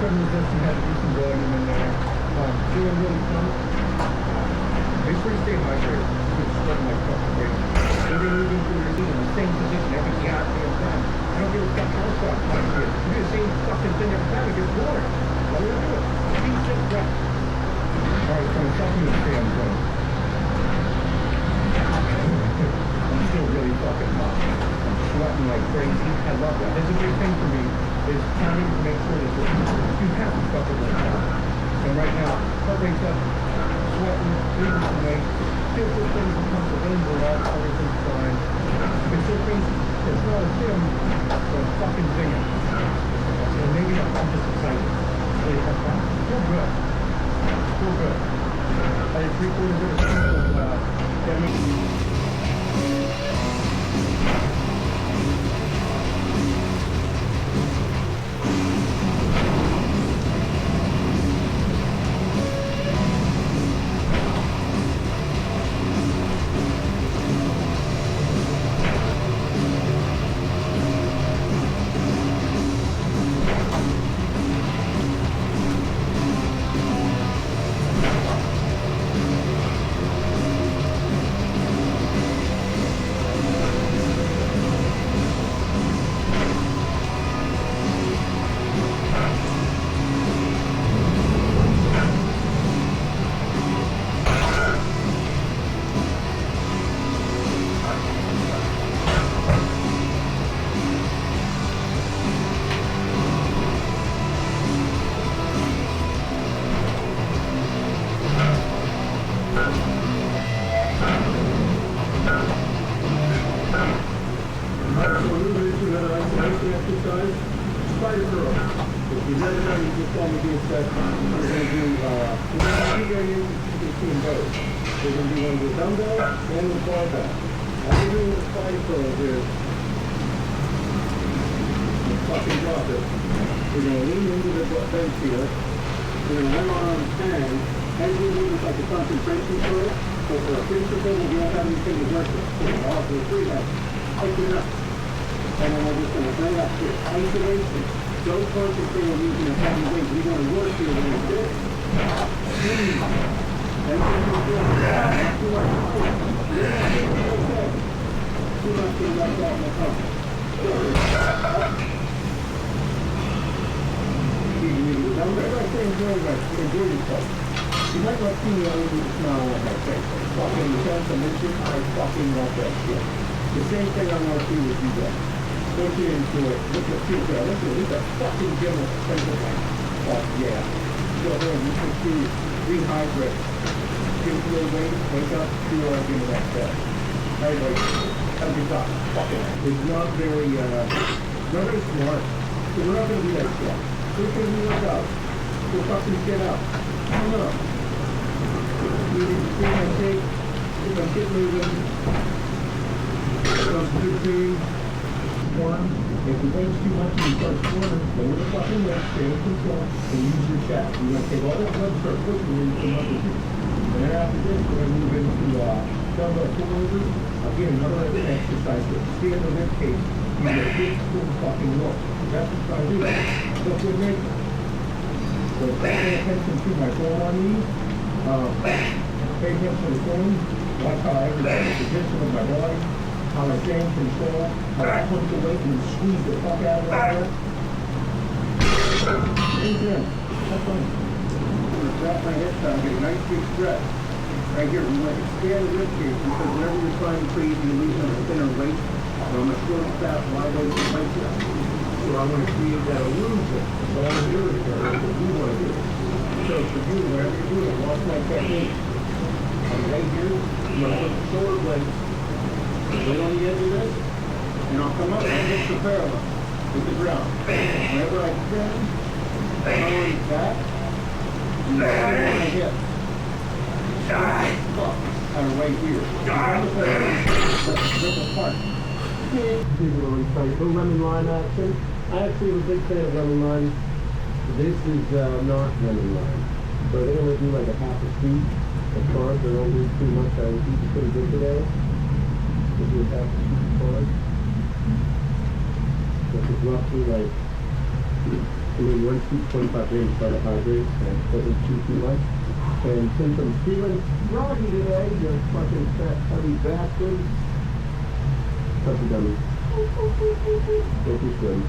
some resistance, had to do some volume in there. Feeling really fun. Make sure you stay hydrated. You're sweating like fucking crazy. Even moving through your seat in the same position every goddamn time. I don't give a fuck how soft my is. You do the same fucking thing every time, it gets boring. What do you do? Keep just breath. Alright, so something to stay on zone. I'm still really fucking hot. I'm sweating like crazy. I love that. That's a big thing for me, is trying to make sure that you have to fucking work out. And right now, heart rate's up, sweating, losing some weight, still feel things become the wind go off, everything's fine. It's so crazy. It's not a gym, but a fucking thing. And maybe I'm just excited. Really have fun. Feel good. Feel good. I had 3/4 of a scoop of that makes exercise, spider curl. If you've never done it, just tell me to set. We're going to do, two variations you can see in both. We're going to do one with dumbbell and with barbell. All we're doing with the spider curl is, fucking drop it. We're going to lean into the bench here. We're going to have our arms hang. As we do this like a concentration curl, but for a finisher curl, we don't have anything to work with. So we'll also free that. Open it up. And then we're just going to bring up to isolation. Don't concentrate on using a heavy weight. We want to work here when it's good. Squeeze. And then we're doing not too much. Okay. Too much to let that in the pump. Now, whenever I say enjoy yourself, you might not see me only with a smile on my face. Fucking the chance I mentioned, I fucking love that shit. The same thing I want to do with you guys. Don't get into it. Look at people. Look at fucking general central bank. Oh, yeah. Go ahead. You can see rehydrate. Give a little weight. Wake up. Do what I'm doing that day. Hey, wait. Have a good time. Fuck it. It's not very smart. So we're not going to do that shit. We're going to work out. Go fucking get out. I don't know. You need to see my tape. If I get moving. Some good food. Squirm. If the weight's too much and you start squirming, lower the fucking weight, stay in control, and use your chest. You're going to take all that blood, start pushing and come up with you. And then after this, we're going to move into dumbbell pullovers. Again, another exercise that stay in the rib cage. You get a big full fucking look. That's what I do. Look good, mate. So pay attention to my forearm knees. Pay attention to the form. Watch how I exercise the position of my body. How I stay in control, how I put the weight and squeeze the fuck out of that. Have fun. I'm going to drop my head down, get a nice big stretch. Right here, we want to expand the rib cage because whenever you're trying to breathe, you're losing a thinner weight. So I'm a short, fat, wide-weight bicep. So I want to create that illusion. So I'm going to do it for what you want to do. So for you, wherever you do it, watch my technique. I'm right here, I'm going to put the shoulder blades. Wait on the edge of this, and I'll come up and hit the parallel with the ground. Whenever I bend, my arms back, and my hips. Kind of right here. Let's rip apart. Particularly tight. The lemon lime action. I actually am a big fan of lemon lime. This is not lemon lime. So they only do like a half a scoop of carbs. They don't do too much. I would eat pretty good today. This is half a scoop of carbs. This is roughly like I mean, 1 to 25 grams carbohydrates, and doesn't chew too much. And since I'm feeling groggy today, you fucking fat, heavy bastard. Puppy dummy. Don't be silly.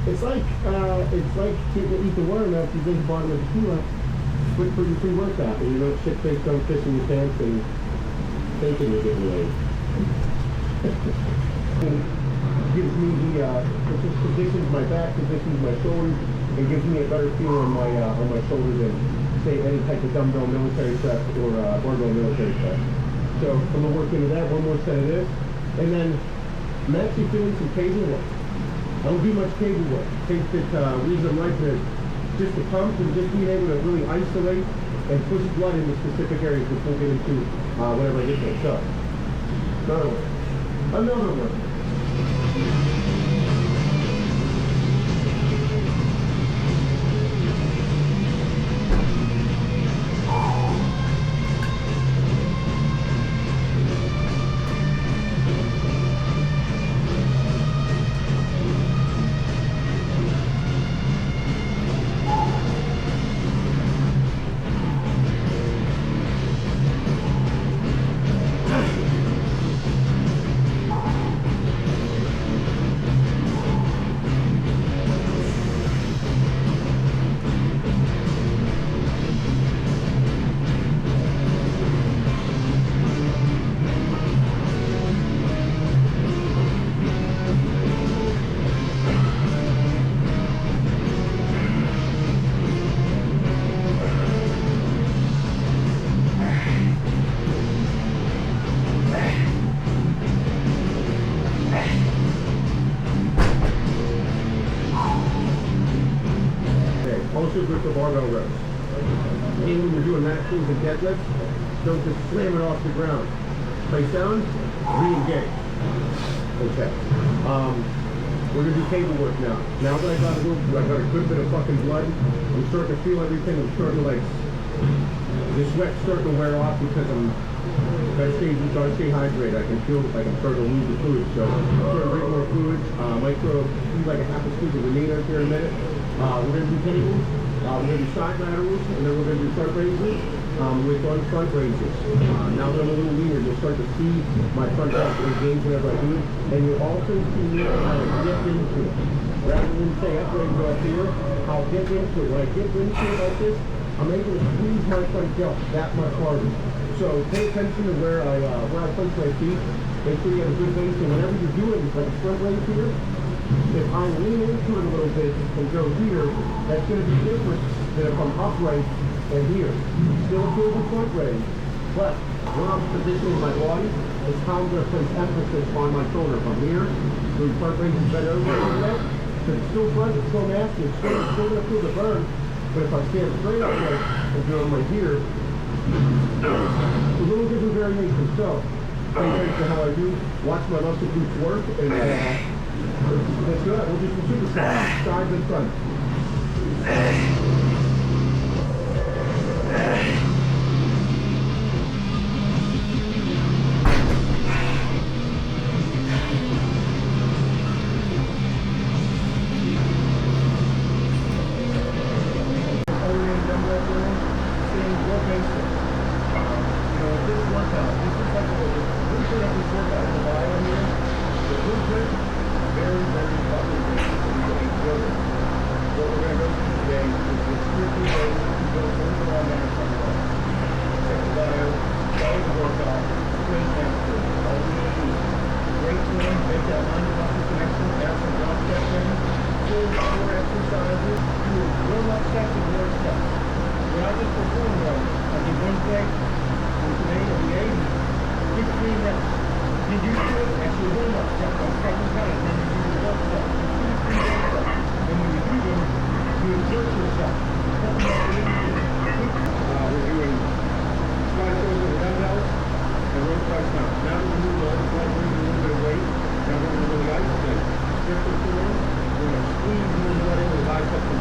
It's like can't eat the worm after you drink the bottom of the tequila. Quick for your pre-workout, and you don't shit face, don't piss in your pants, and thinking you're getting laid. Gives me the it just positions my back, positions my shoulders, and gives me a better feel on my shoulders than say any type of dumbbell military press or barbell military press. So I'm gonna work into that, one more set of this, and then I'm actually feeling some cable work. I don't do much cable work. I think that reason I like to just the pump and just being able to really isolate and push blood into specific areas, which we'll get into whenever I get there. So, another one. Also good for barbell reps. And when you're doing lat pulls and deadlifts, don't just slam it off the ground. Play sound, re-engage. Okay. We're gonna do cable work now. Now that I got a good bit of fucking blood, I'm starting to feel everything. I'm starting to the sweat's starting to wear off because I'm gotta stay hydrated. I can feel like I'm starting to lose the fluid. So I'm starting to drink more fluid. Might throw like a half a scoop of Anita here in a minute. We're going to do cables, we're going to do side laterals, and then we're going to do front raises with on front raises. Now that I'm a little leaner, you'll start to see my front back engage whenever I do, and you'll also see me how I get into it. Rather than say I'm going to go up here, I'll get into it. When I get into it like this, I'm able to squeeze my front delt that much harder. So pay attention to where I place my feet. Make sure you have a good base, and whenever you're doing like a front raise here, if I lean into it a little bit and go here, that's going to be different than if I'm upright and here. Still a good front raise, but when I'm positioning my body, it's how I'm going to place emphasis on my shoulder. If I'm here, doing front raises bent over like that, so it's still front, it's still nasty, it's still going to feel the burn, but if I stand straight upright and do it right here, a little different variation. So, pay attention to how I do, watch my muscle groups work, and let's do it. We'll do some supersets, sides and front. Biceps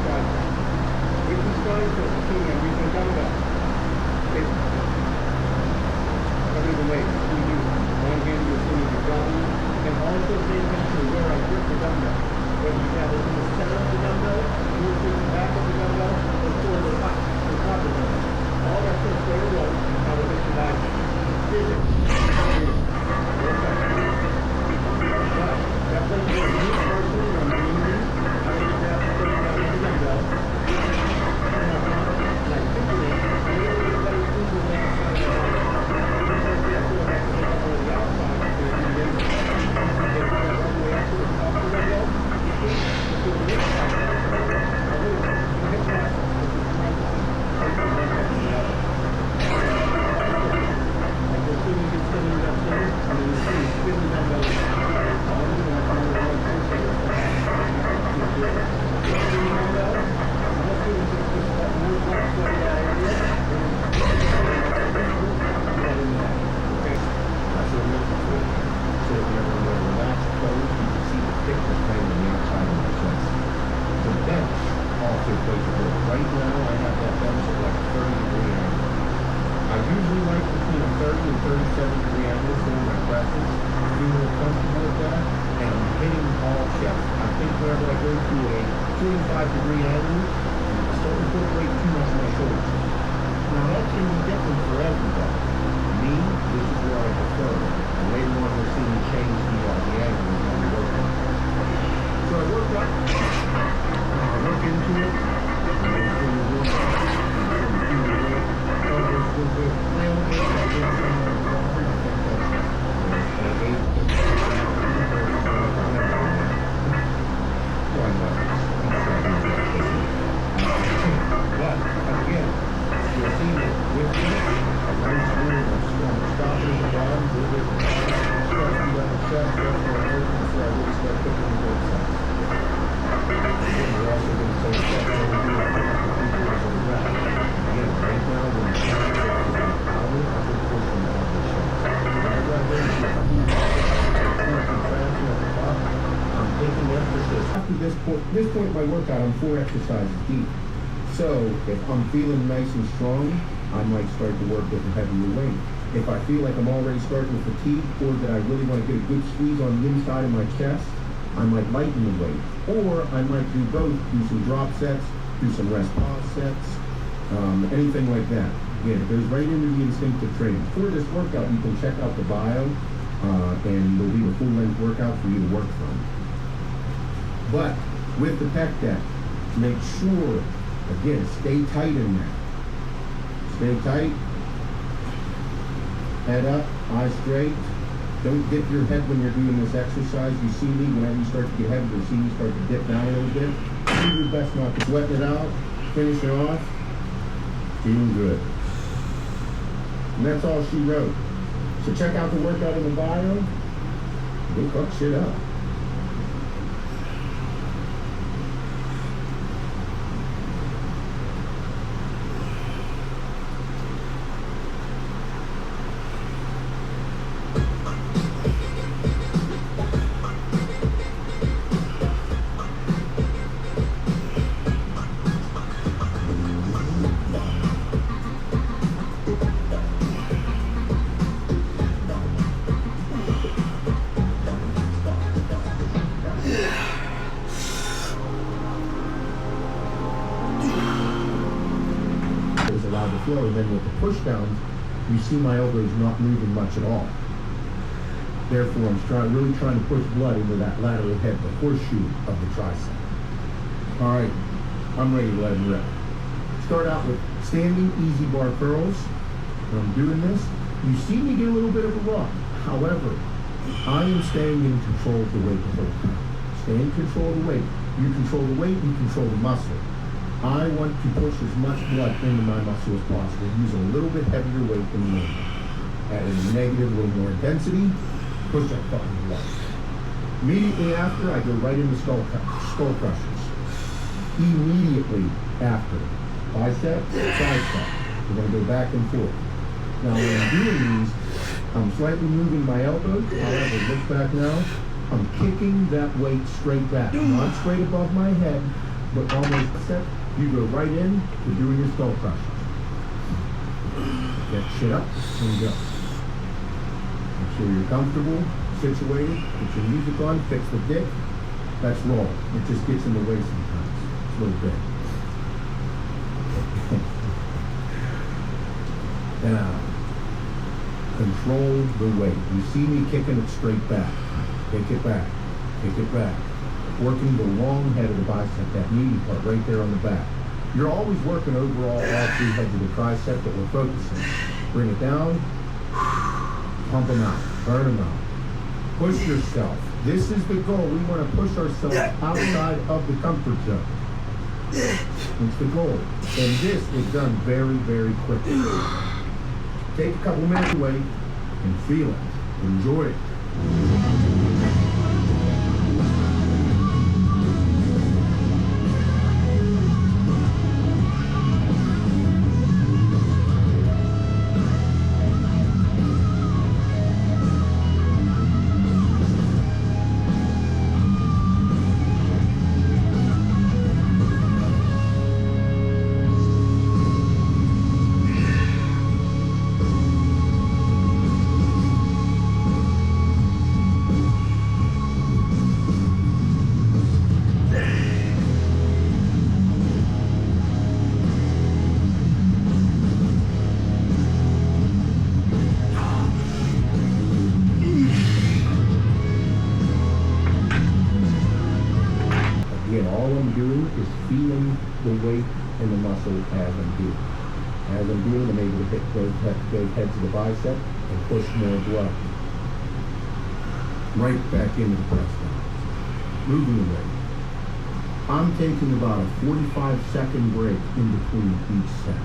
good place to work. Right now, I have that bench at like 30-degree angle. I usually like between a 30 and 37-degree angle for my presses. Feeling comfortable with that, and I'm hitting all chest. I think whenever I go to a 45-degree angle, I start to incorporate too much of my shoulders. Now that can be different for everybody. Me, this is where I prefer. And later on, you'll see me change the angle as I'm working. So I work up, I look into it, and then feel the room, and feel the weight, elbows a little bit, nail it, I get some of the water, I think that's 8. But again, you'll see that with this, a nice move of strong stopping the bottom, a little bit stretching down the chest, that's where I open before I really start picking the both sides. Again, we're also going to say chest over here, as a rep. Again, right now, when the chest is power, I can push them out of the chest. Right there, I'm taking emphasis. After this point of my workout, I'm 4 exercises deep. So if I'm feeling nice and strong, I might start to work with a heavier weight. If I feel like I'm already starting to fatigue, or that I really want to get a good squeeze on the inside of my chest, I might lighten the weight. Or I might do both, do some drop sets, do some rest pause sets, anything like that. Again, it goes right into the instinctive training. For this workout, you can check out the bio, and there'll be a full-length workout for you to work from. But with the pec deck, make sure, again, stay tight in there. Stay tight. Head up, eyes straight. Don't dip your head when you're doing this exercise. You see me, whenever you start to get heavy, you'll see me start to dip down a little bit. Do your best not to sweat it out. Finish it off. Feeling good. And that's all she wrote. So check out the workout in the bio. We'll cook shit up. Flow, and then with the push downs, you see my elbows not moving much at all. Therefore, I'm really trying to push blood into that lateral head, the horseshoe of the tricep. All right, I'm ready to let him rip. Start out with standing easy bar curls. When I'm doing this, you see me get a little bit of a rock. However, I am staying in control of the weight the whole time. Stay in control of the weight. You control the weight, you control the muscle. I want to push as much blood into my muscle as possible, using a little bit heavier weight than normal. Adding a negative, a little more intensity, push that fucking blood. Immediately after, I go right into skull crushers. Immediately after, bicep, tricep. We're going to go back and forth. Now when I'm doing these, I'm slightly moving my elbows. However, look back now, I'm kicking that weight straight back. Not straight above my head, but almost set. You go right in to doing your skull crushers. Get shit up and go. Make sure you're comfortable, situated, put your music on, fix the dick. Let's roll. It just gets in the way sometimes. It's a little bit. Now, control the weight. You see me kicking it straight back. Kick it back. Kick it back. Working the long head of the bicep, that meaty part right there on the back. You're always working overall all 3 heads of the tricep that we're focusing. Bring it down, pump them out, burn them out. Push yourself. This is the goal. We want to push ourselves outside of the comfort zone. It's the goal. And this is done very, very quickly. Take a couple minutes away and feel it. Enjoy it. doing is feeling the weight and the muscle as I'm doing. As I'm doing, I'm able to hit those heads of the bicep and push more blood right back into the press down. Moving the weight. I'm taking about a 45-second break in between each set.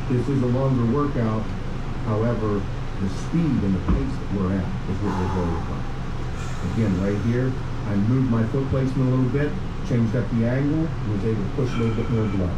This is a longer workout, however, the speed and the pace that we're at is what we're worried about. Again, right here, I moved my foot placement a little bit, changed up the angle, and was able to push a little bit more blood.